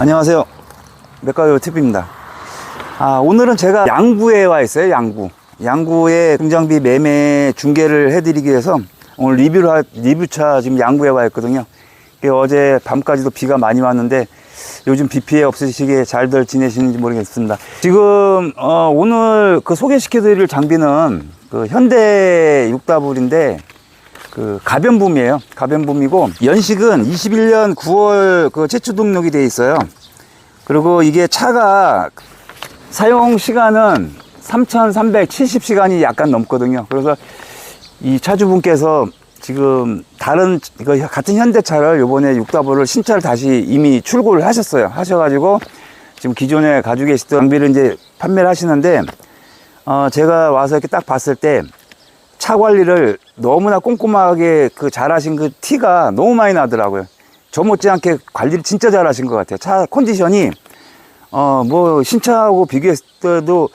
안녕하세요, 맥가요 TV입니다. 오늘은 제가 양구에 와 있어요. 양구에 중장비 매매 중계를 해드리기 위해서 오늘 리뷰차 지금 양구에 와 있거든요. 어제 밤까지도 비가 많이 왔는데 요즘 비 피해 없으시게 잘들 지내시는지 모르겠습니다. 지금 오늘 소개시켜 드릴 장비는 현대 6W인데 가변붐이에요. 가변붐이고 연식은 21년 9월 최초 등록이 되어 있어요. 그리고 이게 차가 사용 시간은 3,370시간이 약간 넘거든요. 그래서 이 차주분께서 지금 같은 현대차를 요번에 6W를 신차를 다시 이미 출고를 하셔가지고 지금 기존에 가지고 계시던 장비를 이제 판매를 하시는데 제가 와서 이렇게 딱 봤을 때 차 관리를 너무나 꼼꼼하게 잘하신 티가 너무 많이 나더라고요. 저 못지않게 관리를 진짜 잘하신 것 같아요. 차 컨디션이 신차하고 비교했을 때도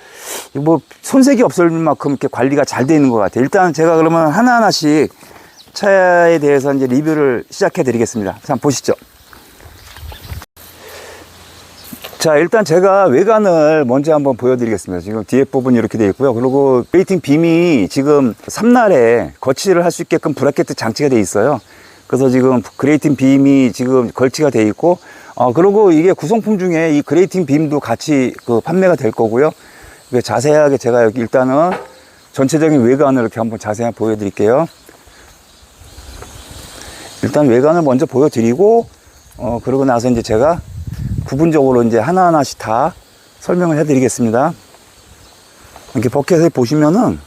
손색이 없을 만큼 이렇게 관리가 잘 되어 있는 것 같아요. 일단 제가 그러면 하나하나씩 차에 대해서 이제 리뷰를 시작해 드리겠습니다. 한번 보시죠. 자, 일단 제가 외관을 먼저 한번 보여드리겠습니다. 지금 뒤에 부분이 이렇게 되어 있고요. 그리고 그레이팅 빔이 지금 3날에 거치를 할 수 있게끔 브라켓 장치가 되어 있어요. 그래서 지금 그레이팅 빔이 지금 걸치가 되어 있고, 그리고 이게 구성품 중에 이 그레이팅 빔도 같이 판매가 될 거고요. 자세하게 제가 여기 일단은 전체적인 외관을 이렇게 한번 자세하게 보여드릴게요. 일단 외관을 먼저 보여드리고, 그러고 나서 이제 제가 부분적으로 이제 하나하나씩 다 설명을 해드리겠습니다. 이렇게 버켓을 보시면은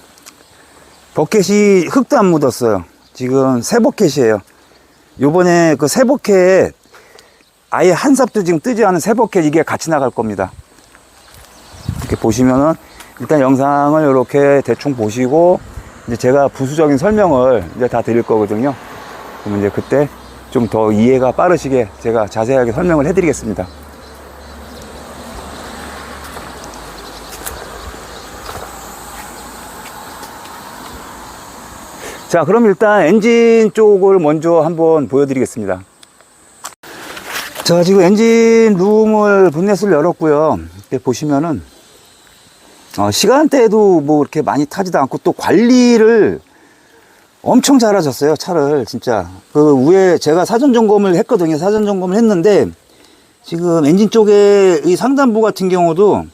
버켓이 흙도 안 묻었어요. 지금 새 버켓이에요. 요번에 새 버켓 아예 한 삽도 지금 뜨지 않은 새 버켓 이게 같이 나갈 겁니다. 이렇게 보시면은 일단 영상을 이렇게 대충 보시고 이제 제가 부수적인 설명을 이제 다 드릴 거거든요. 그러면 이제 그때 좀 더 이해가 빠르시게 제가 자세하게 설명을 해드리겠습니다. 자, 그럼 일단 엔진 쪽을 먼저 한번 보여드리겠습니다. 자, 지금 엔진 룸을 본넷을 열었고요. 이렇게 보시면은 시간대에도 이렇게 많이 타지도 않고 또 관리를 엄청 잘하셨어요. 차를 진짜 위에 제가 사전 점검을 했거든요. 사전 점검을 했는데 지금 엔진 쪽에 이 상단부 같은 경우도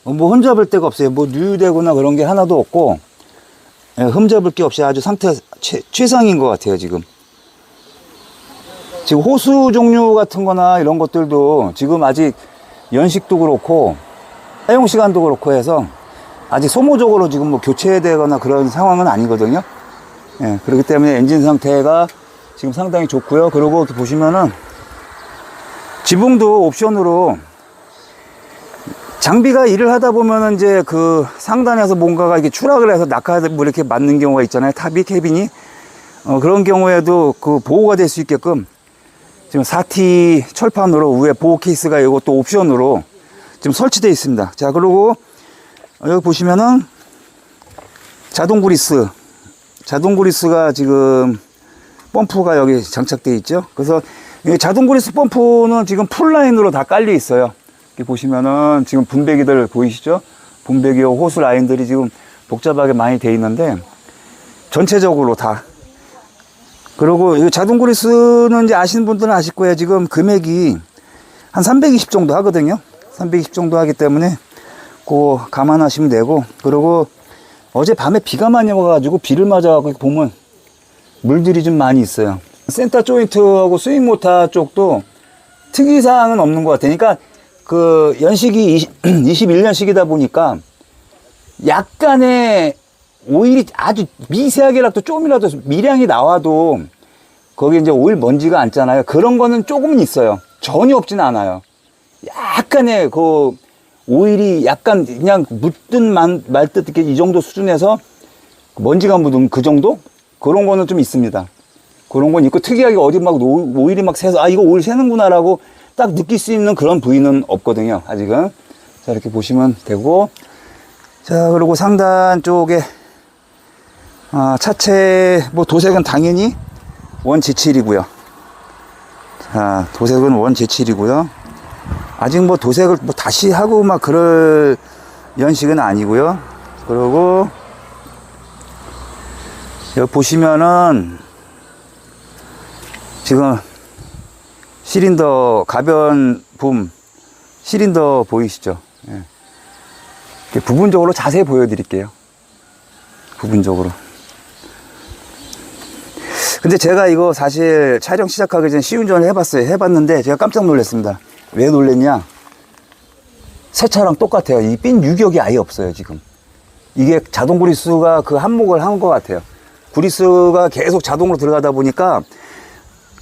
흠잡을 데가 없어요. 누유되거나 그런 게 하나도 없고 흠잡을 게 없이 아주 상태 최상인 것 같아요. 지금 호수 종류 같은 거나 이런 것들도 지금 아직 연식도 그렇고 사용 시간도 그렇고 해서 아직 소모적으로 지금 교체되거나 그런 상황은 아니거든요. 그렇기 때문에 엔진 상태가 지금 상당히 좋고요. 그리고 보시면은 지붕도 옵션으로 장비가 일을 하다 보면은 이제 상단에서 뭔가가 이렇게 추락을 해서 낙하에 이렇게 맞는 경우가 있잖아요. 탑이 캐빈이 그런 경우에도 보호가 될 수 있게끔 지금 4T 철판으로 위에 보호 케이스가 이것도 옵션으로 지금 설치되어 있습니다. 자, 그리고 여기 보시면은 자동 그리스가 지금 펌프가 여기 장착되어 있죠. 그래서 자동 그리스 펌프는 지금 풀라인으로 다 깔려 있어요. 이렇게 보시면은 지금 분배기들 보이시죠? 분배기 호스 라인들이 지금 복잡하게 많이 되어 있는데 전체적으로 다. 그리고 이 자동 그리스는 이제 아시는 분들은 아실 거예요. 지금 금액이 한 320 정도 하거든요. 320 정도 하기 때문에 감안하시면 되고, 그리고 어제 밤에 비가 많이 와가지고 비를 맞아가지고 보면 물들이 좀 많이 있어요. 센터 조인트하고 스윙 모터 쪽도 특이사항은 없는 것 같아요. 그러니까 연식이 21년식이다 보니까 약간의 오일이 아주 미세하게라도 조금이라도 미량이 나와도 거기에 이제 오일 먼지가 앉잖아요. 그런 거는 조금은 있어요. 전혀 없지는 않아요. 약간의 오일이 약간 그냥 묻든 말듯 이렇게 이 정도 수준에서 먼지가 묻은 그 정도? 그런 거는 좀 있습니다. 그런 건 있고 특이하게 어디 오일이 새서 이거 오일 새는구나 라고 딱 느낄 수 있는 그런 부위는 없거든요. 아직은. 자, 이렇게 보시면 되고, 자, 그리고 상단 쪽에 차체 도색은 당연히 원 G7이고요. 자, 도색은 원 G7이고요. 아직 뭐 도색을 뭐 다시 하고 막 그럴 연식은 아니고요. 그리고 여기 보시면은 지금 실린더 가변 붐 실린더 보이시죠? 예. 부분적으로 자세히 보여드릴게요. 부분적으로. 근데 제가 이거 사실 촬영 시작하기 전에 시운전을 해봤는데 제가 깜짝 놀랐습니다. 왜 놀랬냐? 새 차랑 똑같아요. 이 삔 유격이 아예 없어요, 지금. 이게 자동 구리스가 그 한몫을 한 것 같아요. 구리스가 계속 자동으로 들어가다 보니까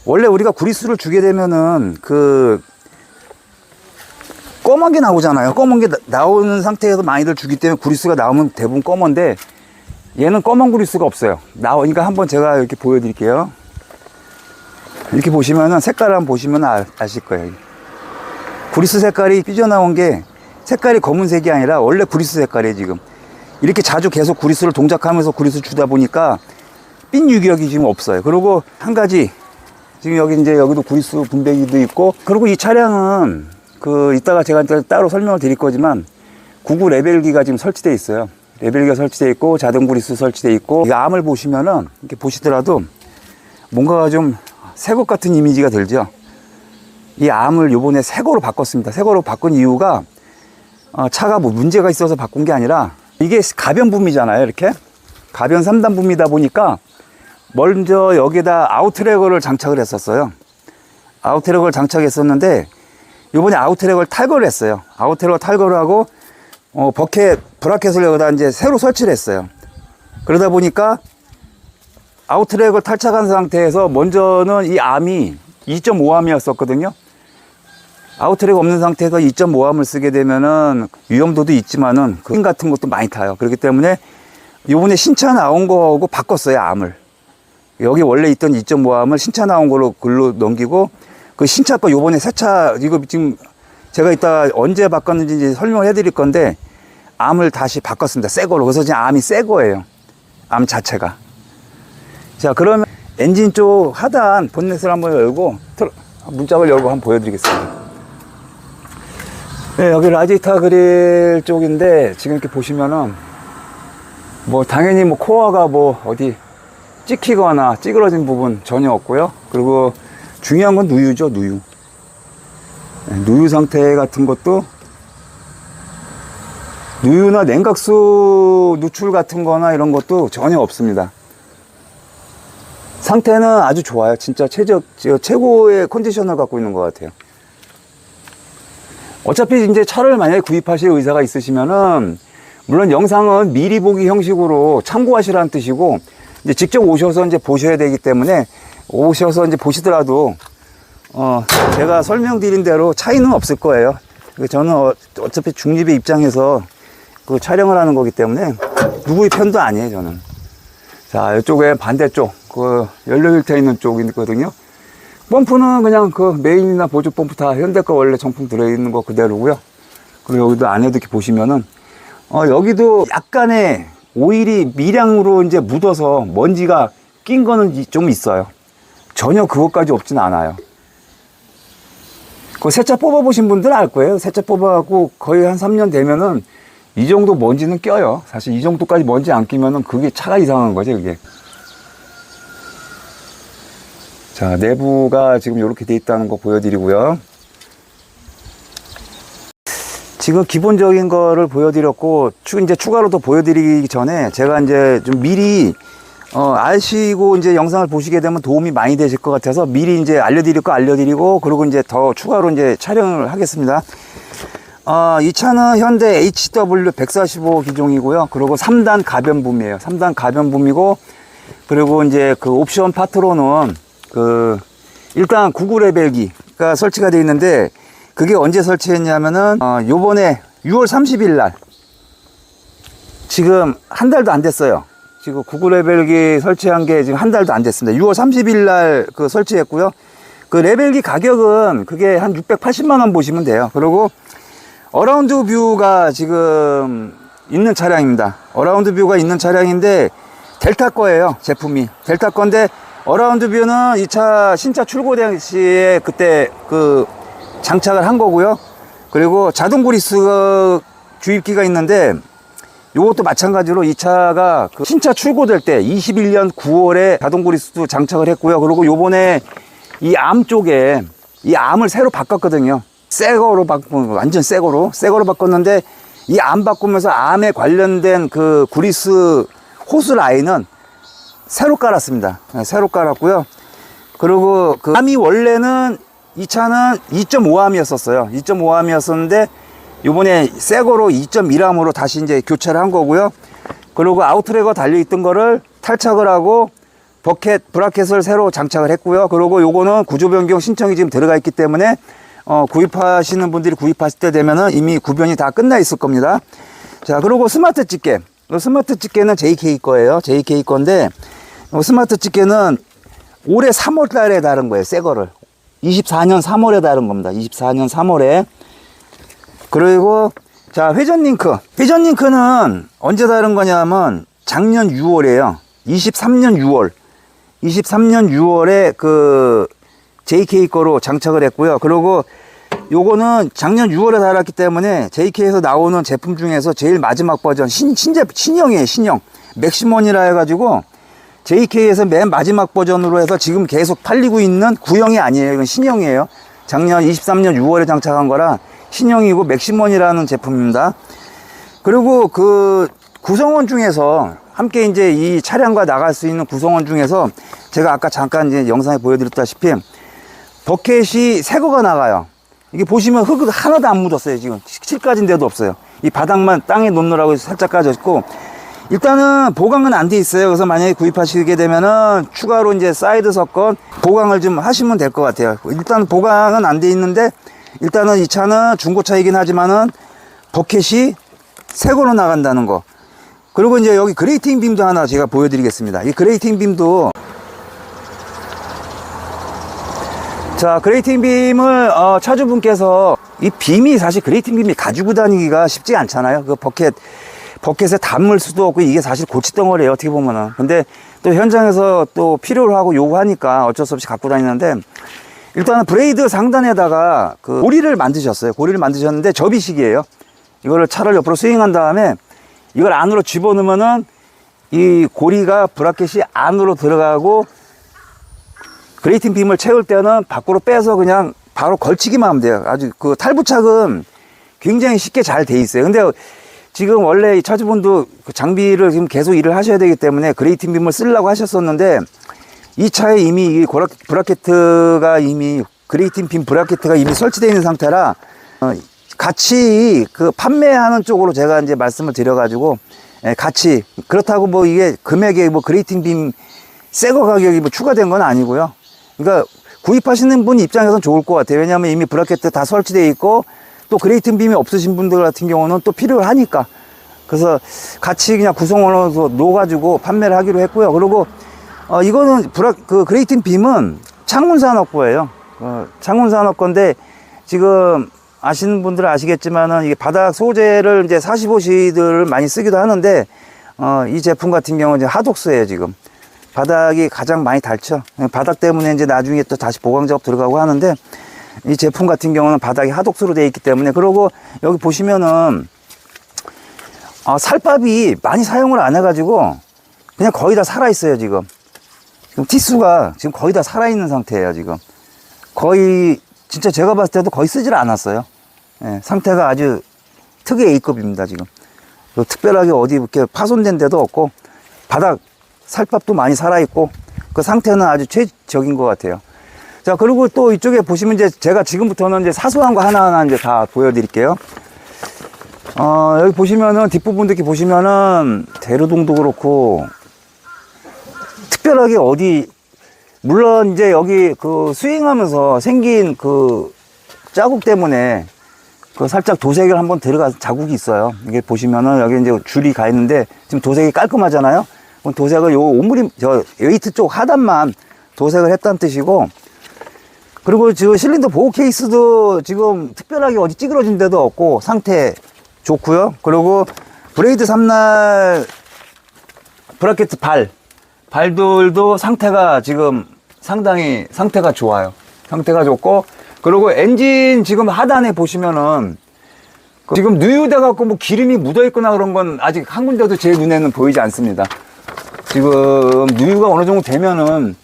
원래 우리가 구리스를 주게 되면은 그 검은 게 나오잖아요. 검은 게 나오는 상태에서 많이들 주기 때문에 구리스가 나오면 대부분 검은데 얘는 검은 구리스가 없어요. 나오니까 한번 제가 이렇게 보여드릴게요. 이렇게 보시면은 색깔을 한번 보시면 아실 거예요. 구리스 색깔이 삐져나온 게 색깔이 검은색이 아니라 원래 구리스 색깔이에요, 지금. 이렇게 자주 계속 구리스를 동작하면서 구리스 주다 보니까 삔 유격이 지금 없어요. 그리고 한 가지, 지금 여기 이제 여기도 구리스 분배기도 있고, 그리고 이 차량은 이따가 제가 따로 설명을 드릴 거지만, 99 레벨기가 지금 설치되어 있어요. 레벨기가 설치되어 있고, 자동 구리스 설치되어 있고, 이 암을 보시면은, 이렇게 보시더라도, 뭔가가 좀 새 것 같은 이미지가 들죠. 이 암을 요번에 새 거로 바꿨습니다. 새 거로 바꾼 이유가, 차가 뭐 문제가 있어서 바꾼 게 아니라, 이게 가변 붐이잖아요, 이렇게. 가변 3단 붐이다 보니까, 먼저 여기에다 아웃트랙을 장착을 했었어요. 아웃트랙을 장착했었는데, 요번에 아웃트랙을 탈거를 했어요. 아웃트랙을 탈거를 하고, 브라켓을 여기다 이제 새로 설치를 했어요. 그러다 보니까, 아웃트랙을 탈착한 상태에서 먼저는 이 암이 2.5암이었었거든요. 아웃트랙 없는 상태에서 2.5암을 쓰게 되면은 위험도도 있지만은 그 같은 것도 많이 타요. 그렇기 때문에 요번에 신차 나온 거하고 바꿨어요, 암을. 여기 원래 있던 2.5암을 신차 나온 걸로 글로 넘기고 그 신차 거 요번에 새 차 이거 지금 제가 이따 언제 바꿨는지 이제 설명을 해드릴 건데 암을 다시 바꿨습니다. 새 거로. 그래서 지금 암이 새 거예요. 암 자체가. 자, 그러면 엔진 쪽 하단 본넷을 한번 열고 문짝을 열고 한번 보여드리겠습니다. 네, 여기 라디에이터 그릴 쪽인데 지금 이렇게 보시면은 뭐 당연히 뭐 코어가 뭐 어디 찍히거나 찌그러진 부분 전혀 없고요. 그리고 중요한 건 누유죠, 누유. 네, 누유 상태 같은 것도 누유나 냉각수 누출 같은 거나 이런 것도 전혀 없습니다. 상태는 아주 좋아요. 진짜 최고의 컨디션을 갖고 있는 것 같아요. 어차피 이제 차를 만약에 구입하실 의사가 있으시면은, 물론 영상은 미리 보기 형식으로 참고하시라는 뜻이고, 이제 직접 오셔서 이제 보셔야 되기 때문에, 오셔서 이제 보시더라도, 제가 설명드린 대로 차이는 없을 거예요. 저는 어차피 중립의 입장에서 그 촬영을 하는 거기 때문에, 누구의 편도 아니에요, 저는. 자, 이쪽에 반대쪽, 연료 필터 있는 쪽이 있거든요. 펌프는 그냥 메인이나 보조 펌프 다 현대 거 원래 정품 들어있는 거 그대로고요. 그리고 여기도 안에도 이렇게 보시면은, 여기도 약간의 오일이 미량으로 이제 묻어서 먼지가 낀 거는 좀 있어요. 전혀 그것까지 없진 않아요. 새 차 뽑아보신 분들은 알 거예요. 새 차 뽑아갖고 거의 한 3년 되면은 이 정도 먼지는 껴요. 사실 이 정도까지 먼지 안 끼면은 그게 차가 이상한 거죠, 그게. 자, 내부가 지금 이렇게 돼 있다는 거 보여드리고요. 지금 기본적인 거를 보여드렸고, 이제 추가로 더 보여드리기 전에 제가 이제 좀 미리, 아시고 이제 영상을 보시게 되면 도움이 많이 되실 것 같아서 미리 이제 알려드릴 거 알려드리고, 그리고 이제 더 추가로 이제 촬영을 하겠습니다. 이 차는 현대 HW 145 기종이고요. 그리고 3단 가변붐이에요. 3단 가변붐이고, 그리고 이제 그 옵션 파트로는 일단 99 레벨기가 설치가 되어 있는데, 그게 언제 설치했냐면은, 요번에 6월 30일 날, 지금 한 달도 안 됐어요. 지금 99 레벨기 설치한 게 지금 한 달도 안 됐습니다. 6월 30일 날 설치했고요. 그 레벨기 가격은 그게 한 680만원 보시면 돼요. 그리고 어라운드 뷰가 지금 있는 차량입니다. 어라운드 뷰가 있는 차량인데, 델타 거예요, 제품이. 델타 건데, 어라운드 뷰는 이 차 신차 출고 당시에 그때 장착을 한 거고요. 그리고 자동 그리스 주입기가 있는데 요것도 마찬가지로 이 차가 그 신차 출고될 때 21년 9월에 자동 그리스도 장착을 했고요. 그리고 요번에 이 암 쪽에 이 암을 새로 바꿨거든요. 새거로 바꾼, 완전 새거로 바꿨는데 이 암 바꾸면서 암에 관련된 그 그리스 호스 라인은 새로 깔았습니다. 네, 새로 깔았고요. 그리고 그 암이 원래는 이 차는 2.5암이었었어요. 2.5암이었었는데 요번에 새거로 2.1암으로 다시 이제 교체를 한 거고요. 그리고 아웃트랙거 달려있던 거를 탈착을 하고 버켓, 브라켓을 새로 장착을 했고요. 그리고 요거는 구조 변경 신청이 지금 들어가 있기 때문에 구입하시는 분들이 구입하실 때 되면은 이미 구변이 다 끝나 있을 겁니다. 자, 그리고 스마트 집게. 스마트 집게는 JK 거예요. JK 건데 스마트 집게는 올해 3월 달에 다른 거예요. 새 거를. 24년 3월에 다른 겁니다. 24년 3월에. 그리고 자, 회전 링크. 회전 링크는 언제 다른 거냐면 작년 6월이에요. 23년 6월. 23년 6월에 그 JK 거로 장착을 했고요. 그리고 요거는 작년 6월에 달았기 때문에 JK에서 나오는 제품 중에서 제일 마지막 버전 신형이에요. 신형 맥시멈이라 해가지고 JK에서 맨 마지막 버전으로 해서 지금 계속 팔리고 있는 구형이 아니에요. 이건 신형이에요. 작년 23년 6월에 장착한 거라 신형이고 맥시멈이라는 제품입니다. 그리고 그 구성원 중에서 함께 이제 이 차량과 나갈 수 있는 구성원 중에서 제가 아까 잠깐 이제 영상에 보여드렸다시피 버켓이 새 거가 나가요. 이게 보시면 흙 하나도 안 묻었어요. 지금 칠까진 데도 없어요. 이 바닥만 땅에 놓느라고 살짝 까졌고, 일단은 보강은 안 돼 있어요. 그래서 만약에 구입하시게 되면은 추가로 이제 사이드 석건 보강을 좀 하시면 될 것 같아요. 일단 보강은 안 돼 있는데 일단은 이 차는 중고차이긴 하지만은 버켓이 새 거로 나간다는 거. 그리고 이제 여기 그레이팅 빔도 하나 제가 보여드리겠습니다. 이 그레이팅 빔도, 자, 그레이팅 빔을 차주분께서 이 빔이 사실 그레이팅 빔이 가지고 다니기가 쉽지 않잖아요. 그 버켓에 담을 수도 없고 이게 사실 고치덩어리예요, 어떻게 보면은. 근데 또 현장에서 또 필요로 하고 요구하니까 어쩔 수 없이 갖고 다니는데, 일단은 브레이드 상단에다가 그 고리를 만드셨어요. 고리를 만드셨는데 접이식이에요. 이거를 차를 옆으로 스윙한 다음에 이걸 안으로 집어넣으면은 이 고리가 브라켓이 안으로 들어가고, 그레이팅 빔을 채울 때는 밖으로 빼서 그냥 바로 걸치기만 하면 돼요. 아주 그 탈부착은 굉장히 쉽게 잘 돼 있어요. 근데 지금 원래 이 차주분도 그 장비를 지금 계속 일을 하셔야 되기 때문에 그레이팅 빔을 쓰려고 하셨었는데, 이 차에 이미 이 브라켓가 이미 그레이팅 빔 브라켓가 이미 설치되어 있는 상태라 같이 그 판매하는 쪽으로 제가 이제 말씀을 드려가지고, 같이, 그렇다고 뭐 이게 금액에 뭐 그레이팅 빔 새거 가격이 뭐 추가된 건 아니고요. 그러니까 구입하시는 분 입장에서는 좋을 것 같아요. 왜냐하면 이미 브라켓 다 설치되어 있고, 또 그레이팅 빔이 없으신 분들 같은 경우는 또 필요하니까. 그래서 같이 그냥 구성원으로 놓아가지고 판매를 하기로 했고요. 그리고 이거는 그 그레이팅 빔은 창문산업 거예요. 창문산업 건데, 지금 아시는 분들은 아시겠지만은 이게 바닥 소재를 이제 45시들을 많이 쓰기도 하는데, 이 제품 같은 경우는 이제 하독스예요. 지금 바닥이 가장 많이 닳죠. 바닥 때문에 이제 나중에 또 다시 보강 작업 들어가고 하는데, 이 제품 같은 경우는 바닥이 하독스로 되어 있기 때문에. 그리고 여기 보시면은 살밥이 많이 사용을 안 해가지고 그냥 거의 다 살아 있어요. 지금 티수가 지금 거의 다 살아 있는 상태예요. 지금 거의 진짜 제가 봤을 때도 거의 쓰질 않았어요. 예, 상태가 아주 특의 A급입니다. 지금 특별하게 어디 이렇게 파손된 데도 없고, 바닥 살밥도 많이 살아 있고, 그 상태는 아주 최적인 것 같아요. 자, 그리고 또 이쪽에 보시면 이제 제가 지금부터는 이제 사소한 거 하나하나 이제 다 보여드릴게요. 여기 보시면은 뒷부분 이렇게 보시면은 대로동도 그렇고 특별하게 어디, 물론 이제 여기 그 스윙하면서 생긴 그 자국 때문에 그 살짝 도색을 한번 들어가 자국이 있어요. 이게 보시면은 여기 이제 줄이 가 있는데 지금 도색이 깔끔하잖아요. 그럼 도색을 요 오므림 저 웨이트 쪽 하단만 도색을 했다는 뜻이고, 그리고 지금 실린더 보호 케이스도 지금 특별하게 어디 찌그러진 데도 없고 상태 좋고요. 그리고 브레이드 삼날 브라켓 발들도 상태가 지금 상당히 상태가 좋아요. 상태가 좋고, 그리고 엔진 지금 하단에 보시면은 지금 누유돼 갖고 뭐 기름이 묻어 있거나 그런 건 아직 한 군데도 제 눈에는 보이지 않습니다. 지금 누유가 어느 정도 되면은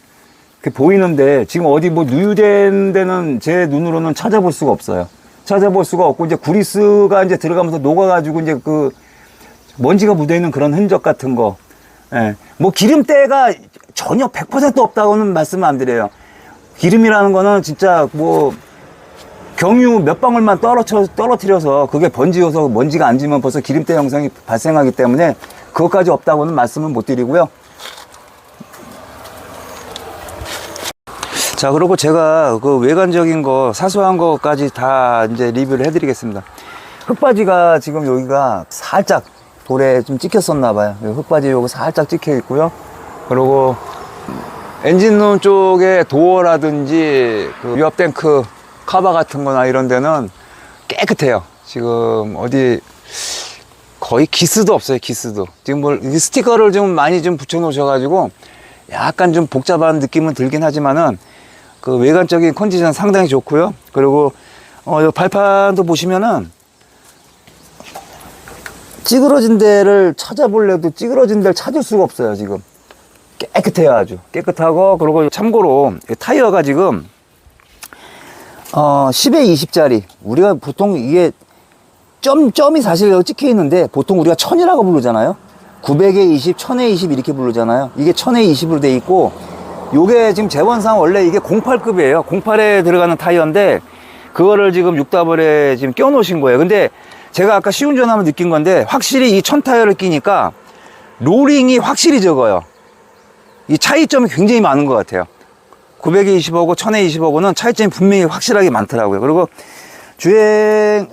보이는데 지금 어디 뭐 누유된 데는 제 눈으로는 찾아볼 수가 없어요. 찾아볼 수가 없고 이제 구리스가 이제 들어가면서 녹아가지고 이제 그 먼지가 묻어 있는 그런 흔적 같은 거. 예. 뭐 기름때가 전혀 100% 없다고는 말씀 안 드려요. 기름이라는 거는 진짜 뭐 경유 몇 방울만 떨어뜨려서 그게 번지어서 먼지가 안 지면 벌써 기름때 현상이 발생하기 때문에 그것까지 없다고는 말씀은 못 드리고요. 자, 그리고 제가 그 외관적인 거, 사소한 거까지 다 이제 리뷰를 해드리겠습니다. 흙바지가 지금 여기가 살짝 돌에 좀 찍혔었나 봐요. 흙바지 요거 살짝 찍혀 있고요. 그리고 엔진룸 쪽에 도어라든지 그 유압탱크 카바 같은 거나 이런 데는 깨끗해요. 지금 어디 거의 기스도 없어요. 기스도. 지금 뭐 스티커를 좀 많이 좀 붙여 놓으셔가지고 약간 좀 복잡한 느낌은 들긴 하지만은 그 외관적인 컨디션 상당히 좋고요. 그리고 이 발판도 보시면은 찌그러진 데를 찾아볼래도 찌그러진 데를 찾을 수가 없어요. 지금 깨끗해요. 아주 깨끗하고. 그리고 참고로 타이어가 지금 10에 20짜리 우리가 보통 이게 점이 사실 여기 찍혀 있는데 보통 우리가 1000이라고 부르잖아요. 900에 20, 1000에 20 이렇게 부르잖아요. 이게 1000에 20으로 돼 있고, 요게 지금 재원상 원래 이게 08급이에요. 08에 들어가는 타이어인데 그거를 지금 6W에 지금 껴 놓으신 거예요. 근데 제가 아까 시운전하면 느낀 건데 확실히 이 1000 타이어를 끼니까 롤링이 확실히 적어요. 이 차이점이 굉장히 많은 것 같아요. 900에 20하고 1000에 20하고는 차이점이 분명히 확실하게 많더라고요. 그리고 주행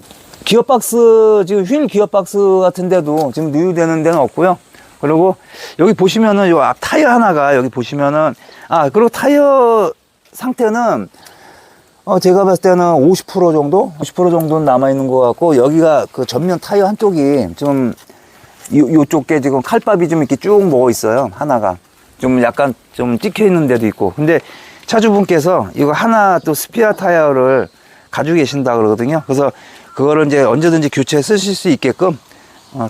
기어박스, 지금 휠 기어박스 같은 데도 지금 누유되는 데는 없고요. 그리고 여기 보시면은 요 앞 타이어 하나가 여기 보시면은, 그리고 타이어 상태는 제가 봤을 때는 50% 정도? 50% 정도는 남아있는 것 같고, 여기가 그 전면 타이어 한쪽이 좀 요쪽에 지금 칼밥이 좀 이렇게 쭉 먹어 있어요. 하나가 좀 약간 좀 찍혀 있는 데도 있고. 근데 차주분께서 이거 하나 또 스피어 타이어를 가지고 계신다 그러거든요. 그래서 그거를 이제 언제든지 교체 쓰실 수 있게끔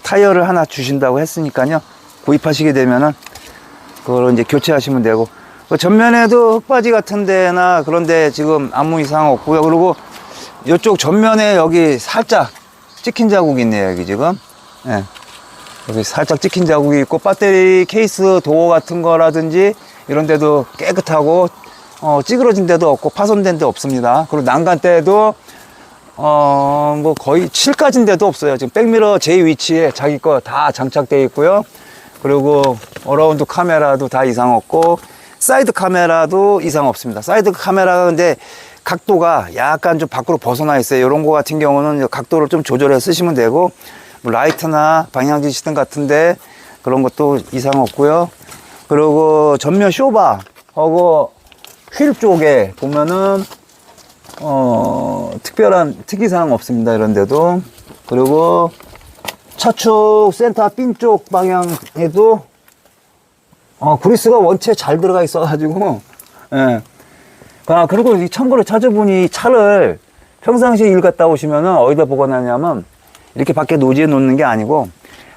타이어를 하나 주신다고 했으니까요. 구입하시게 되면은 그걸 이제 교체하시면 되고, 그 전면에도 흙바지 같은 데나 그런 데 지금 아무 이상 없고요. 그리고 이쪽 전면에 여기 살짝 찍힌 자국이 있네요. 여기 지금. 예. 여기 살짝 찍힌 자국이 있고, 배터리 케이스 도어 같은 거라든지 이런 데도 깨끗하고 찌그러진 데도 없고 파손된 데 없습니다. 그리고 난간대도 뭐 거의 7까지인 데도 없어요. 지금 백미러 제 위치에 자기 거 다 장착되어 있고요. 그리고 어라운드 카메라도 다 이상 없고, 사이드 카메라도 이상 없습니다. 사이드 카메라가 근데 각도가 약간 좀 밖으로 벗어나 있어요. 이런 거 같은 경우는 각도를 좀 조절해 쓰시면 되고, 뭐 라이트나 방향지 시등 같은데 그런 것도 이상 없고요. 그리고 전면 쇼바하고 휠 쪽에 보면은 특별한 특이사항 없습니다. 이런 데도. 그리고 차축 센터 핀 쪽 방향에도 그리스가 원체 잘 들어가 있어 가지고, 예. 그리고 참고로 차주분이 차를 평상시에 일 갔다 오시면은 어디다 보관하냐면 이렇게 밖에 노지에 놓는 게 아니고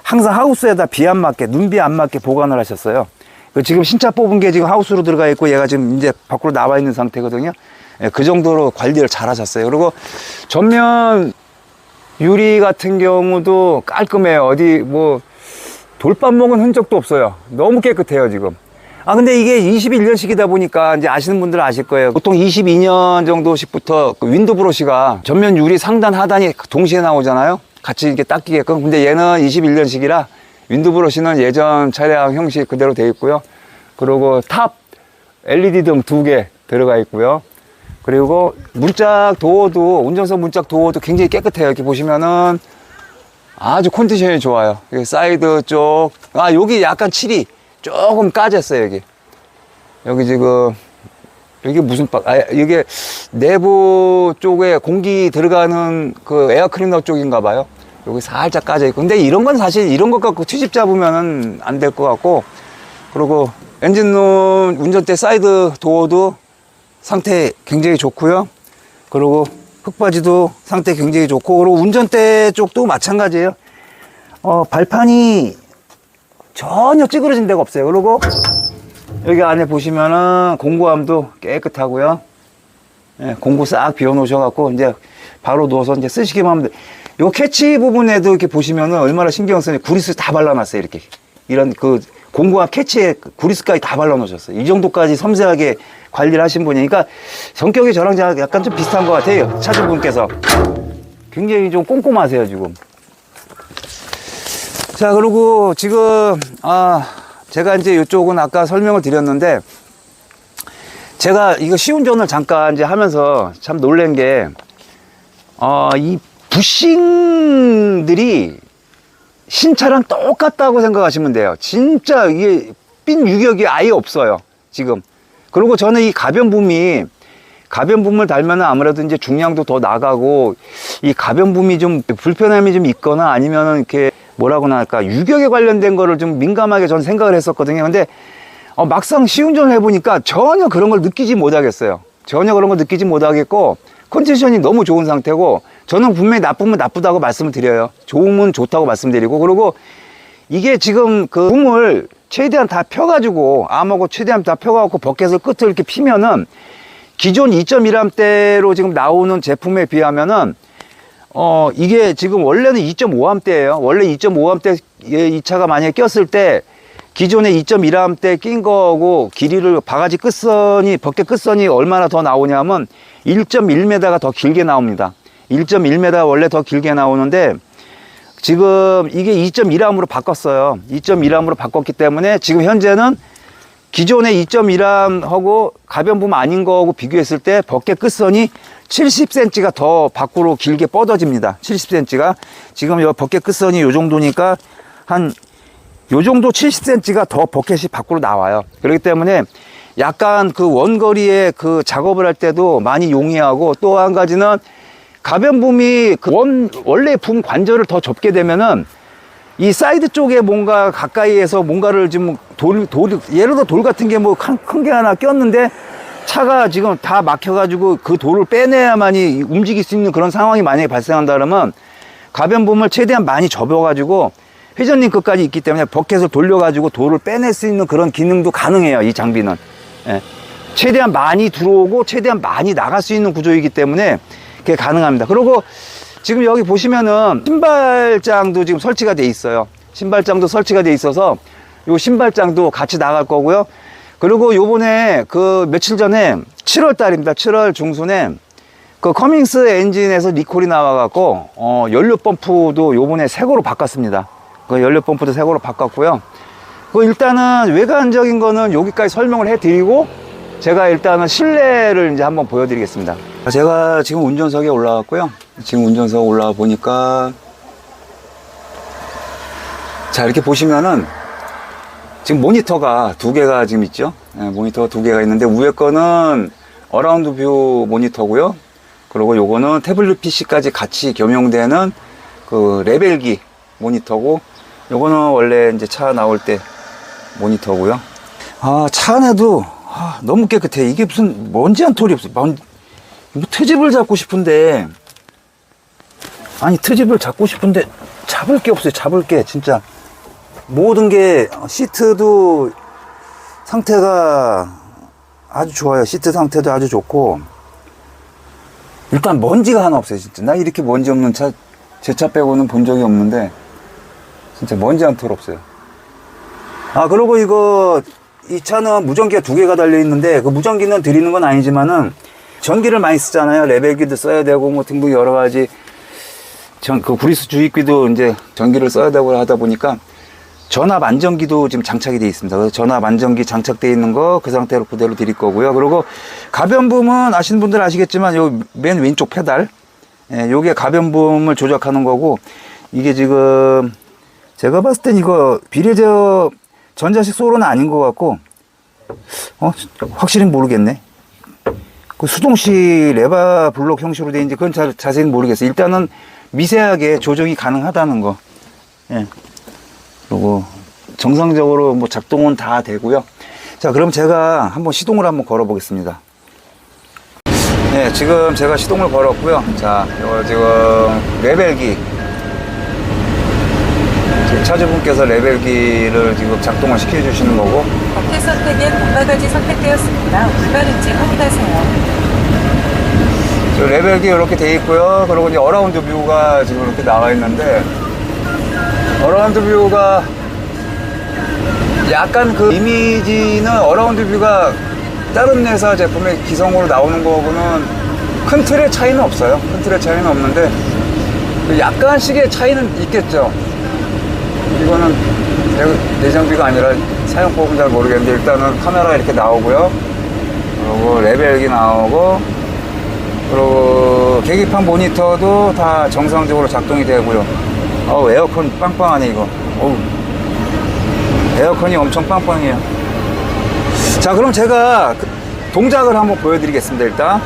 항상 하우스에다 비 안 맞게, 눈비 안 맞게 보관을 하셨어요. 지금 신차 뽑은 게 지금 하우스로 들어가 있고 얘가 지금 이제 밖으로 나와 있는 상태거든요. 예, 그 정도로 관리를 잘 하셨어요. 그리고 전면 유리 같은 경우도 깔끔해요. 어디 뭐 돌밥 먹은 흔적도 없어요. 너무 깨끗해요, 지금. 근데 이게 21년식이다 보니까 이제 아시는 분들은 아실 거예요. 보통 22년 정도씩부터 그 윈도 브러시가 전면 유리 상단 하단이 동시에 나오잖아요. 같이 이렇게 닦이게끔. 근데 얘는 21년식이라 윈도 브러시는 예전 차량 형식 그대로 되어 있고요. 그리고 탑 LED 등 2개 들어가 있고요. 그리고 문짝 도어도, 운전석 문짝 도어도 굉장히 깨끗해요. 이렇게 보시면은 아주 컨디션이 좋아요. 사이드 쪽, 여기 약간 칠이 조금 까졌어요. 여기 지금 이게 무슨 이게 내부 쪽에 공기 들어가는 그 에어 클리너 쪽인가 봐요. 여기 살짝 까져 있고. 근데 이런 건 사실 이런 것 갖고 트집 잡으면은 안 될 것 같고. 그리고 엔진룸 운전대 사이드 도어도 상태 굉장히 좋고요. 그리고 흙바지도 상태 굉장히 좋고, 그리고 운전대 쪽도 마찬가지예요. 발판이 전혀 찌그러진 데가 없어요. 그리고 여기 안에 보시면은 공구함도 깨끗하고요. 예, 공구 싹 비워 놓으셔갖고 이제 바로 누워서 이제 쓰시기만 하면 돼. 요 캐치 부분에도 이렇게 보시면은 얼마나 신경 쓰니 구리스 다 발라놨어요. 이렇게 이런 그 공구함 캐치에 구리스까지 다 발라놓으셨어요. 이 정도까지 섬세하게 관리를 하신 분이니까 성격이 저랑 약간 좀 비슷한 것 같아요. 차주분께서 굉장히 좀 꼼꼼하세요 지금. 자, 그리고 지금 제가 이제 이쪽은 아까 설명을 드렸는데, 제가 이거 시운전을 잠깐 이제 하면서 참 놀란 게, 이 부싱들이 신차랑 똑같다고 생각하시면 돼요. 진짜 이게 삔 유격이 아예 없어요 지금. 그리고 저는 이 가변붐을 달면은 아무래도 이제 중량도 더 나가고, 이 가변붐이 좀 불편함이 좀 있거나 아니면은 이렇게 뭐라고나 할까, 유격에 관련된 거를 좀 민감하게 저는 생각을 했었거든요. 근데 막상 시운전을 해보니까 전혀 그런 걸 느끼지 못하겠어요. 전혀 그런 걸 느끼지 못하겠고, 컨디션이 너무 좋은 상태고, 저는 분명히 나쁘면 나쁘다고 말씀을 드려요. 좋으면 좋다고 말씀드리고, 그리고 이게 지금 그 붐을 최대한 다 펴가지고, 암호고 최대한 다 펴가지고 버켓을 끝을 이렇게 피면은, 기존 2.1Am대로 지금 나오는 제품에 비하면은 이게 지금 원래는 2.5Am대예요. 원래 2.5Am대 이 차가 만약에 꼈을 때 기존의 2.1Am대 낀 거하고 길이를 바가지 끝선이, 버켓 끝선이 얼마나 더 나오냐면 1.1m가 더 길게 나옵니다. 1.1m 원래 더 길게 나오는데, 지금 이게 2.1Am으로 바꿨어요. 2.1Am으로 바꿨기 때문에 지금 현재는 기존의 2.1Am하고 가변붐 아닌 거하고 비교했을 때 버켓 끝선이 70cm가 더 밖으로 길게 뻗어집니다. 70cm가. 지금 이 버켓 끝선이 요 정도니까 한 요 정도 70cm가 더 버켓이 밖으로 나와요. 그렇기 때문에 약간 그 원거리에 그 작업을 할 때도 많이 용이하고, 또 한 가지는 가변붐이 그 원래 붐 관절을 더 접게 되면은 이 사이드 쪽에 뭔가 가까이에서 뭔가를 지금 예를 들어 돌 같은 게 뭐 큰 게 하나 꼈는데 차가 지금 다 막혀가지고 그 돌을 빼내야만이 움직일 수 있는 그런 상황이 만약에 발생한다 그러면, 가변붐을 최대한 많이 접어가지고 회전링 끝까지 있기 때문에 버켓을 돌려가지고 돌을 빼낼 수 있는 그런 기능도 가능해요, 이 장비는. 예. 최대한 많이 들어오고 최대한 많이 나갈 수 있는 구조이기 때문에 그게 가능합니다. 그리고 지금 여기 보시면은 신발장도 지금 설치가 돼 있어요. 신발장도 설치가 돼 있어서 요 신발장도 같이 나갈 거고요. 그리고 요번에 그 며칠 전에 7월 달입니다. 7월 중순에 그 커밍스 엔진에서 리콜이 나와갖고 연료 펌프도 요번에 새거로 바꿨습니다. 그 연료 펌프도 새거로 바꿨고요. 그 일단은 외관적인 거는 여기까지 설명을 해드리고, 제가 일단은 실내를 이제 한번 보여드리겠습니다. 제가 지금 운전석에 올라왔고요. 지금 운전석 올라와 보니까, 자, 이렇게 보시면은 지금 모니터가 두 개가 지금 있죠. 네, 모니터가 두 개가 있는데, 위에 거는 어라운드 뷰 모니터고요. 그리고 요거는 태블릿 PC까지 같이 겸용되는 그 레벨기 모니터고, 요거는 원래 이제 차 나올 때 모니터고요. 차 안에도 너무 깨끗해. 이게 무슨 먼지 한 톨이 없어. 뭐 트집을 잡고 싶은데, 아니 트집을 잡고 싶은데 잡을 게 없어요. 잡을 게 진짜. 모든 게, 시트도 상태가 아주 좋아요. 시트 상태도 아주 좋고, 일단 먼지가 하나 없어요. 진짜 나 이렇게 먼지 없는 차, 제 차 빼고는 본 적이 없는데 진짜 먼지 한 톨 없어요. 그리고 이 차는 무전기가 두 개가 달려 있는데, 그 무전기는 드리는 건 아니지만은 전기를 많이 쓰잖아요. 레벨기도 써야 되고 뭐 등등 여러 가지 그 구리스 주입기도 이제 전기를 써야 되고 하다 보니까 전압 안정기도 지금 장착이 되어 있습니다. 그래서 전압 안정기 장착되어 있는 거 그 상태로 그대로 드릴 거고요. 그리고 가변붐은 아시는 분들은 아시겠지만 요 맨 왼쪽 페달, 요게 가변붐을 조작하는 거고, 이게 지금 제가 봤을 땐 이거 비례제어 전자식 소로는 아닌 것 같고, 확실히 모르겠네. 그 수동식 레바 블록 형식으로 되어있는지 그건 자세히는 모르겠어요. 일단은 미세하게 조정이 가능하다는 거. 예. 그리고 정상적으로 뭐 작동은 다 되고요. 자, 그럼 제가 한번 시동을 한번 걸어 보겠습니다. 네, 지금 제가 시동을 걸었고요. 자, 이거 지금 레벨기. 지금 차주분께서 레벨기를 지금 작동을 시켜주시는 거고. 버킷 선택엔 본바가지 선택되었습니다. 불가능지 확인하세요. 저 레벨기 이렇게 돼 있고요. 그리고 이제 어라운드 뷰가 지금 이렇게 나와 있는데, 어라운드 뷰가 약간 그 이미지는 어라운드 뷰가 다른 회사 제품의 기성으로 나오는 거고는 큰 틀의 차이는 없어요. 큰 틀의 차이는 없는데 약간씩의 차이는 있겠죠. 이거는 내장비가 아니라 사용법은 잘 모르겠는데 일단은 카메라 이렇게 나오고요. 그리고 레벨기 나오고, 그리고 계기판 모니터도 다 정상적으로 작동이 되고요. 에어컨 빵빵하네 이거. 에어컨이 엄청 빵빵해요. 자, 그럼 제가 동작을 한번 보여드리겠습니다. 일단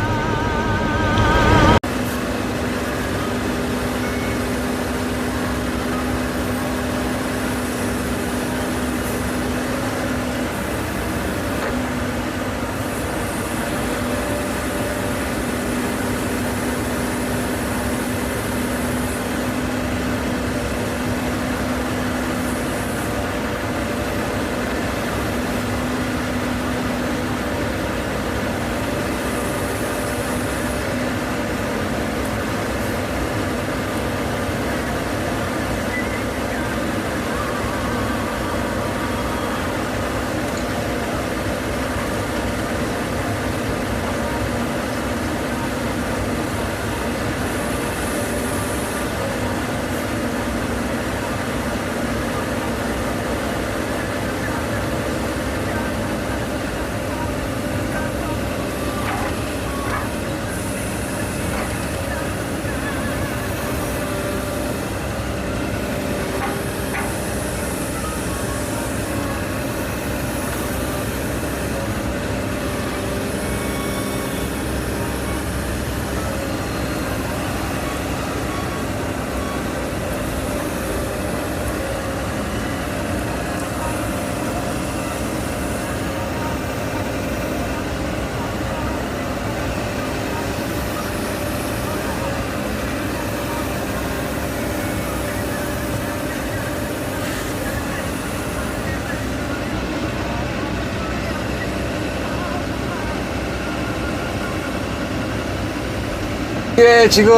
이게 지금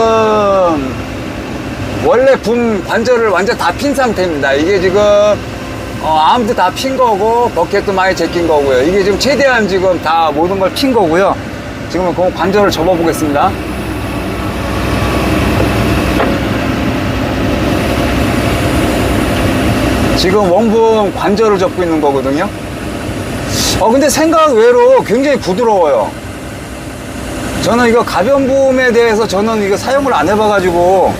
원래 분 관절을 완전 다 핀 상태입니다. 이게 지금 암도 다 핀 거고 버켓도 많이 제낀 거고요. 이게 지금 최대한 지금 다 모든 걸 핀 거고요. 지금 그 관절을 접어 보겠습니다. 지금 원분 관절을 접고 있는 거거든요. 근데 생각 외로 굉장히 부드러워요. 저는 이거 가변부음에 대해서 저는 이거 사용을 안 해봐가지고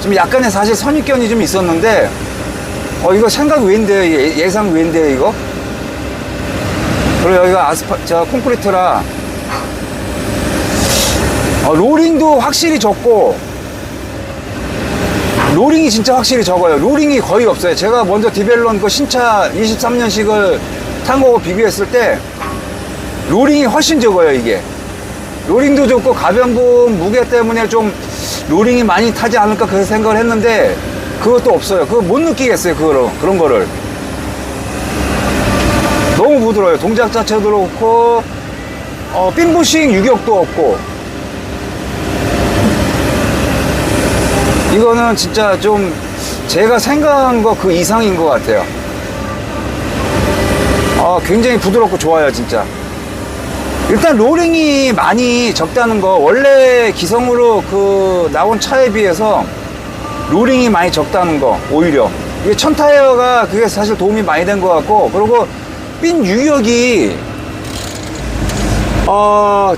좀 약간의 사실 선입견이 좀 있었는데, 이거 생각 외인데요. 예상 외인데요, 이거. 그리고 여기가 콘크리트라, 로링도 확실히 적고, 로링이 진짜 확실히 적어요. 로링이 거의 없어요. 제가 먼저 디벨론 그 신차 23년식을 탄 거고 비교했을 때, 로링이 훨씬 적어요, 이게. 로링도 좋고 가변부 무게 때문에 좀 로링이 많이 타지 않을까 그런 생각을 했는데 그것도 없어요. 그거 못 느끼겠어요. 그런 거를. 너무 부드러워요. 동작 자체도 그렇고 핀부싱 유격도 없고, 이거는 진짜 좀 제가 생각한 거 그 이상인 것 같아요. 굉장히 부드럽고 좋아요, 진짜. 일단 로링이 많이 적다는 거, 원래 기성으로 나온 차에 비해서 로링이 많이 적다는 거, 오히려 이게 1000타이어가 그게 사실 도움이 많이 된 것 같고, 그리고 핀 유격이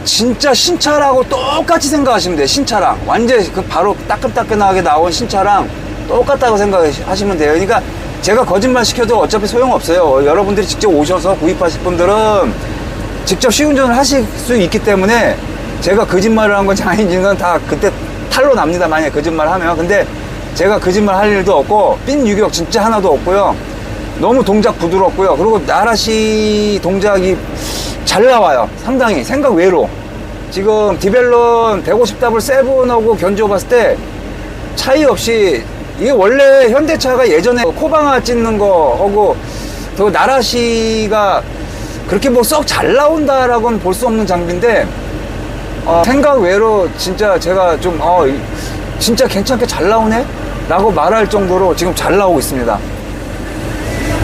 진짜 신차라고 똑같이 생각하시면 돼요. 신차랑 완전 바로 따끈따끈하게 나온 신차랑 똑같다고 생각하시면 돼요. 그러니까 제가 거짓말 시켜도 어차피 소용없어요. 여러분들이 직접 오셔서 구입하실 분들은 직접 시운전을 하실 수 있기 때문에 제가 거짓말을 한 건지 아닌지는 다 그때 탈로 납니다. 만약에 거짓말 하면. 근데 제가 거짓말 할 일도 없고 핀 유격 진짜 하나도 없고요. 너무 동작 부드럽고요. 그리고 나라시 동작이 잘 나와요. 상당히 생각 외로. 지금 디벨론 150W7하고 견주어봤을 때 차이 없이, 이게 원래 현대차가 예전에 코방아 찢는 거하고 또 나라시가 그렇게 뭐 썩 잘 나온다라고는 볼 수 없는 장비인데, 생각 외로 진짜 제가 좀 진짜 괜찮게 잘 나오네? 라고 말할 정도로 지금 잘 나오고 있습니다.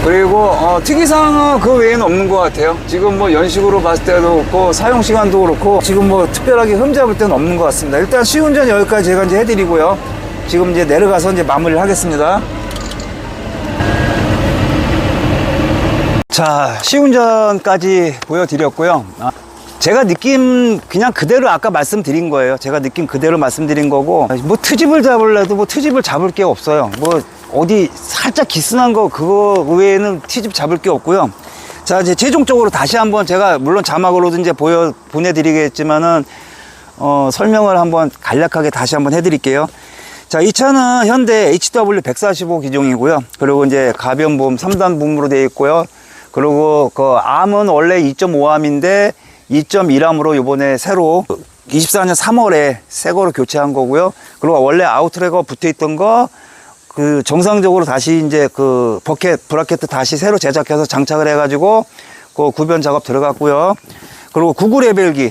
그리고 특이사항은 그 외에는 없는 것 같아요. 지금 뭐 연식으로 봤을 때도 그렇고 사용시간도 그렇고 지금 뭐 특별하게 흠잡을 때는 없는 것 같습니다. 일단 시운전 여기까지 제가 이제 해드리고요. 지금 이제 내려가서 이제 마무리를 하겠습니다. 자, 시운전까지 보여드렸고요. 제가 느낌 그냥 그대로 아까 말씀드린 거예요. 제가 느낌 그대로 말씀드린 거고, 뭐 트집을 잡으려도 뭐 트집을 잡을 게 없어요. 뭐 어디 살짝 기스난 거 그거 외에는 트집 잡을 게 없고요. 자, 이제 최종적으로 다시 한번 제가 물론 자막으로도 이제 보내드리겠지만은 설명을 한번 간략하게 다시 한번 해드릴게요. 자, 이 차는 현대 HW 145 기종이고요. 그리고 이제 가변보험 3단 보험으로 되어 있고요. 그리고 그 암은 원래 2.5암인데 2.1암으로 요번에 새로 24년 3월에 새 거로 교체한 거고요. 그리고 원래 아웃트랙거 붙어 있던 거 그 정상적으로 다시 이제 그 버켓 브라켓 다시 새로 제작해서 장착을 해가지고 그 구변 작업 들어갔고요. 그리고 구글 레벨기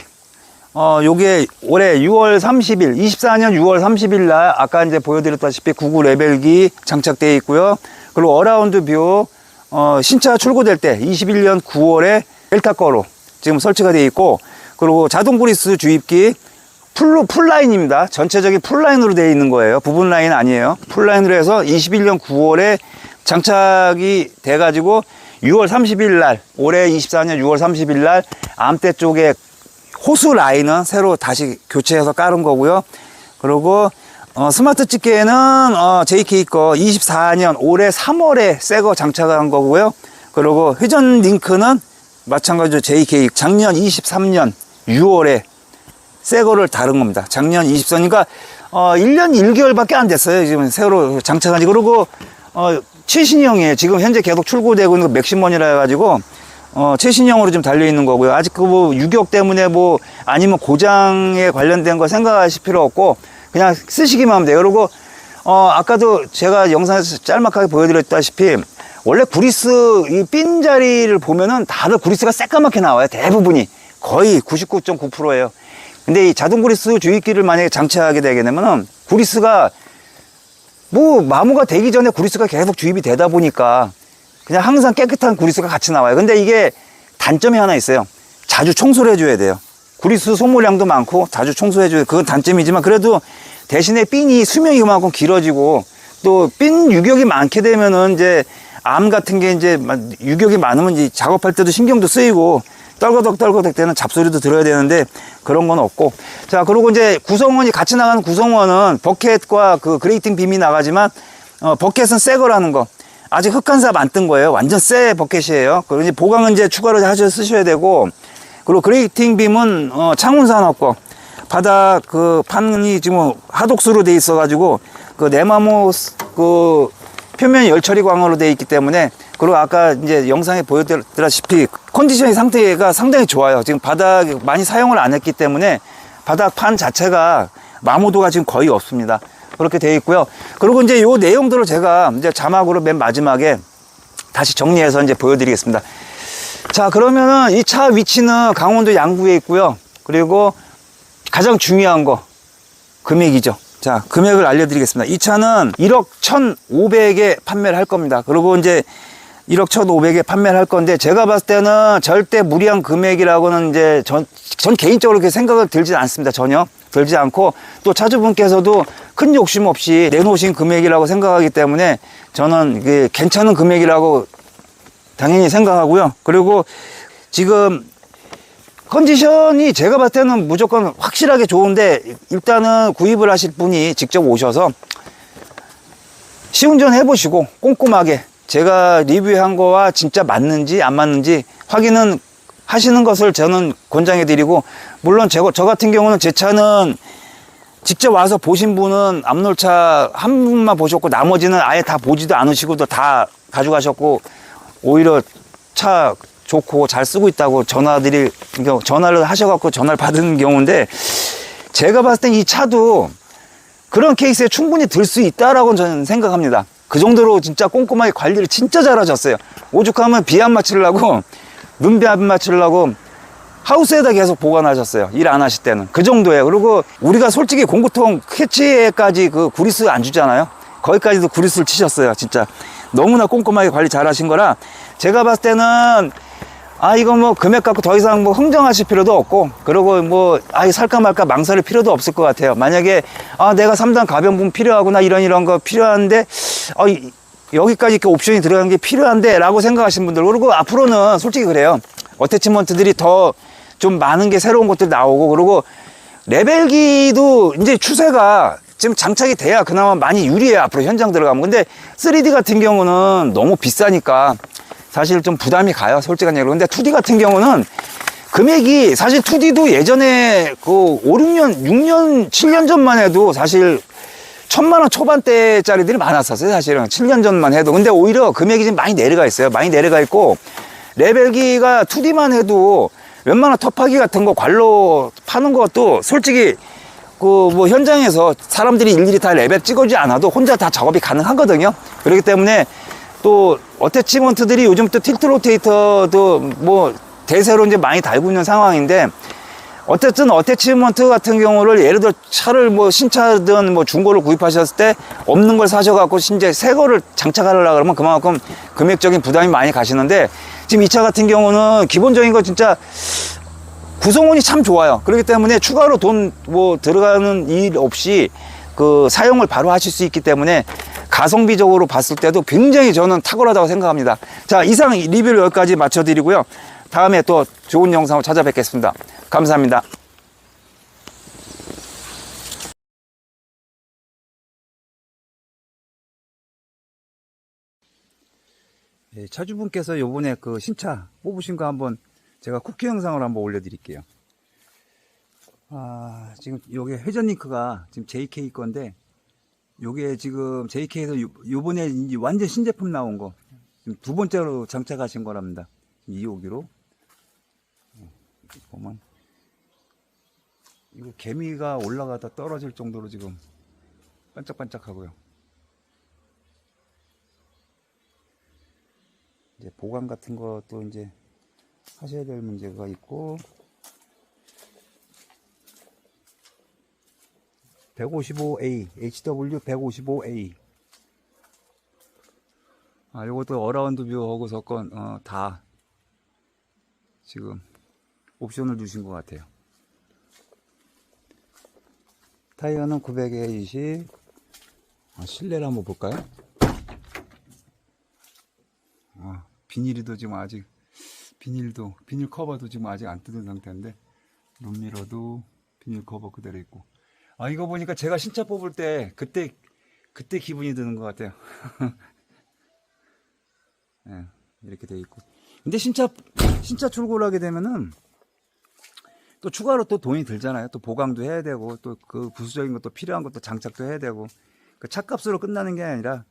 요게 올해 6월 30일 24년 6월 30일 날 아까 이제 보여드렸다시피 구글 레벨기 장착되어 있고요. 그리고 어라운드 뷰 신차 출고될 때 21년 9월에 델타 거로 지금 설치가 되어 있고, 그리고 자동 그리스 주입기 풀라인입니다. 전체적인 풀라인으로 되어 있는 거예요. 부분 라인 아니에요. 풀라인으로 해서 21년 9월에 장착이 돼 가지고 6월 30일 날 올해 24년 6월 30일 날 암대 쪽에 호수 라인은 새로 다시 교체해서 깔은 거고요. 그리고 스마트 집게는 JK 거 24년 올해 3월에 새 거 장착한 거고요. 그리고 회전 링크는 마찬가지로 JK 작년 23년 6월에 새 거를 다른 겁니다. 작년 24년이니까 1년 1개월밖에 안 됐어요. 지금 새로 장착한 지. 그리고 최신형이에요. 지금 현재 계속 출고되고 있는 거 맥시멈이라 해가지고 최신형으로 좀 달려 있는 거고요. 아직 그 뭐 유격 때문에 뭐 아니면 고장에 관련된 거 생각하실 필요 없고 그냥 쓰시기만 하면 돼요. 그리고 아까도 제가 영상에서 짤막하게 보여드렸다시피 원래 구리스 이 핀 자리를 보면은 다들 구리스가 새까맣게 나와요. 대부분이 거의 99.9%예요. 근데 이 자동 구리스 주입기를 만약에 장착하게 되게 되면은 구리스가 뭐 마모가 되기 전에 구리스가 계속 주입이 되다 보니까 그냥 항상 깨끗한 구리스가 같이 나와요. 근데 이게 단점이 하나 있어요. 자주 청소를 해줘야 돼요. 구리스 소모량도 많고 자주 청소해줘야 돼요. 그건 단점이지만 그래도 대신에 핀이 수명이 그만큼 길어지고 또 핀 유격이 많게 되면은 이제 암 같은 게 이제 유격이 많으면 이제 작업할 때도 신경도 쓰이고 떨거덕 되는 잡소리도 들어야 되는데 그런 건 없고. 자, 그리고 이제 구성원이 같이 나가는 구성원은 버켓과 그 그레이팅 빔이 나가지만 버켓은 새 거라는 거. 아직 흑간삽 안 뜬 거예요. 완전 새 버켓이에요. 그리고 이제 보강은 이제 추가로 쓰셔야 되고, 그리고 그레이팅 빔은 창운산업 거. 바닥 그 판이 지금 하독수로 돼 있어 가지고 그 네마모 그 표면 열처리 광으로 되어 있기 때문에, 그리고 아까 이제 영상에 보여드렸다시피 컨디션이 상태가 상당히 좋아요. 지금 바닥 많이 사용을 안 했기 때문에 바닥 판 자체가 마모도가 지금 거의 없습니다. 그렇게 되어 있고요. 그리고 이제 요 내용들을 제가 이제 자막으로 맨 마지막에 다시 정리해서 이제 보여드리겠습니다. 자, 그러면은 이 차 위치는 강원도 양구에 있고요. 그리고 가장 중요한 거 금액이죠. 자, 금액을 알려드리겠습니다. 이 차는 1억 1,500에 판매를 할 겁니다. 그리고 이제 1억 1,500에 판매를 할 건데, 제가 봤을 때는 절대 무리한 금액이라고는 이제 전 개인적으로 그렇게 생각을 들지 않습니다. 전혀 들지 않고, 또 차주분께서도 큰 욕심 없이 내놓으신 금액이라고 생각하기 때문에 저는 이게 괜찮은 금액이라고 당연히 생각하고요. 그리고 지금 컨디션이 제가 봤을 때는 무조건 확실하게 좋은데, 일단은 구입을 하실 분이 직접 오셔서 시운전 해보시고 꼼꼼하게 제가 리뷰한 거와 진짜 맞는지 안 맞는지 확인은 하시는 것을 저는 권장해 드리고, 물론 저 같은 경우는 제 차는 직접 와서 보신 분은 앞놀차 한 분만 보셨고 나머지는 아예 다 보지도 않으시고도 다 가져가셨고, 오히려 차 좋고 잘 쓰고 있다고 전화를 하셔갖고 전화를 받은 경우인데, 제가 봤을 땐 이 차도 그런 케이스에 충분히 들 수 있다라고 저는 생각합니다. 그 정도로 진짜 꼼꼼하게 관리를 진짜 잘하셨어요. 오죽하면 비 안 맞추려고, 눈비 안 맞추려고 하우스에다 계속 보관하셨어요. 일 안 하실 때는. 그 정도예요. 그리고 우리가 솔직히 공구통 캐치에까지 그 구리스 안 주잖아요. 거기까지도 구리스를 치셨어요. 진짜 너무나 꼼꼼하게 관리 잘 하신 거라, 제가 봤을 때는 이거 뭐 금액 갖고 더 이상 뭐 흥정하실 필요도 없고, 그리고 뭐 살까 말까 망설일 필요도 없을 것 같아요. 만약에 내가 3단 가변분 필요하구나, 이런 거 필요한데 여기까지 이렇게 옵션이 들어간 게 필요한데 라고 생각하시는 분들, 그리고 앞으로는 솔직히 그래요. 어태치먼트들이 더 좀 많은 게 새로운 것들이 나오고, 그리고 레벨기도 이제 추세가 지금 장착이 돼야 그나마 많이 유리해요. 앞으로 현장 들어가면. 근데 3D 같은 경우는 너무 비싸니까 사실 좀 부담이 가요. 솔직한 얘기로. 근데 2D 같은 경우는 금액이, 사실 2D도 예전에 그 5, 6년, 6년, 7년 전만 해도 사실 1000만 원 초반대짜리들이 많았었어요. 사실은 7년 전만 해도. 근데 오히려 금액이 지금 많이 내려가 있어요. 많이 내려가 있고, 레벨기가 2D만 해도 웬만한 터파기 같은 거 관로 파는 것도 솔직히 그 뭐 현장에서 사람들이 일일이 다 레벨 찍어주지 않아도 혼자 다 작업이 가능하거든요. 그렇기 때문에 또 어태치먼트들이 요즘 또 틸트 로테이터도 뭐 대세로 이제 많이 달고 있는 상황인데, 어쨌든 어태치먼트 같은 경우를 예를 들어 차를 뭐 신차든 뭐 중고를 구입하셨을 때 없는 걸 사셔갖고 이제 새 거를 장착하려고 그러면 그만큼 금액적인 부담이 많이 가시는데, 지금 이 차 같은 경우는 기본적인 거 진짜 구성원이 참 좋아요. 그렇기 때문에 추가로 돈 뭐 들어가는 일 없이 그 사용을 바로 하실 수 있기 때문에 가성비적으로 봤을 때도 굉장히 저는 탁월하다고 생각합니다. 자, 이상 리뷰를 여기까지 마쳐드리고요. 다음에 또 좋은 영상으로 찾아뵙겠습니다. 감사합니다. 네, 차주분께서 요번에 그 신차 뽑으신 거 한번 제가 쿠키 영상을 한번 올려드릴게요. 지금 요게 회전 링크가 지금 JK 건데, 요게 지금 JK에서 요번에 완전 신제품 나온 거 지금 두 번째로 장착하신 거랍니다. 2호기로. 보면 이거 개미가 올라가다 떨어질 정도로 지금 반짝반짝하고요. 이제 보강 같은 것도 이제 하셔야 될 문제가 있고, 155A, HW 155A. 요것도 어라운드 뷰하고 섞은, 다 지금 옵션을 주신 것 같아요. 타이어는 900에 20. 실내를 한번 볼까요? 비닐도 지금 아직, 비닐 커버도 지금 아직 안 뜯은 상태인데, 룸미러도 비닐 커버 그대로 있고. 이거 보니까 제가 신차 뽑을 때 그때 기분이 드는 것 같아요. 네, 이렇게 돼 있고. 근데 신차 출고를 하게 되면은 또 추가로 또 돈이 들잖아요. 또 보강도 해야 되고, 또 그 부수적인 것도 필요한 것도 장착도 해야 되고, 그 차값으로 끝나는 게 아니라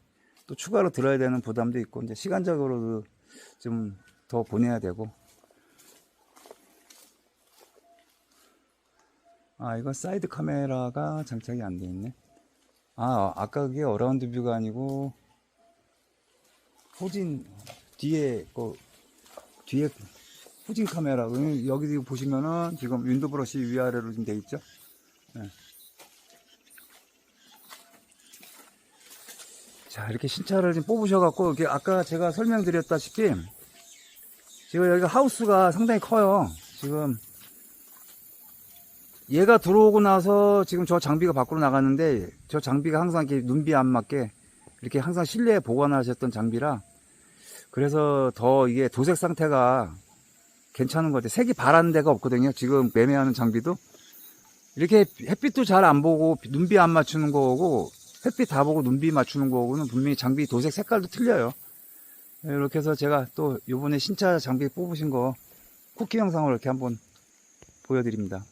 또 추가로 들어야 되는 부담도 있고, 이제 시간적으로도 좀 더 보내야 되고. 이거 사이드 카메라가 장착이 안 돼 있네. 아까 그게 어라운드 뷰가 아니고 뒤에 후진 카메라. 여기 보시면은 지금 윈도 브러쉬 위아래로 좀 돼 있죠. 네. 자, 이렇게 신차를 좀 뽑으셔갖고, 이게 아까 제가 설명드렸다시피 지금 여기가 하우스가 상당히 커요. 지금 얘가 들어오고 나서 지금 저 장비가 밖으로 나갔는데, 저 장비가 항상 이렇게 눈비 안 맞게 이렇게 항상 실내에 보관하셨던 장비라, 그래서 더 이게 도색 상태가 괜찮은 것 같아요. 색이 바라는 데가 없거든요. 지금 매매하는 장비도 이렇게 햇빛도 잘 안 보고 눈비 안 맞추는 거고, 햇빛 다 보고 눈비 맞추는 거고는 분명히 장비 도색 색깔도 틀려요. 이렇게 해서 제가 또 요번에 신차 장비 뽑으신 거 쿠키 영상으로 이렇게 한번 보여드립니다.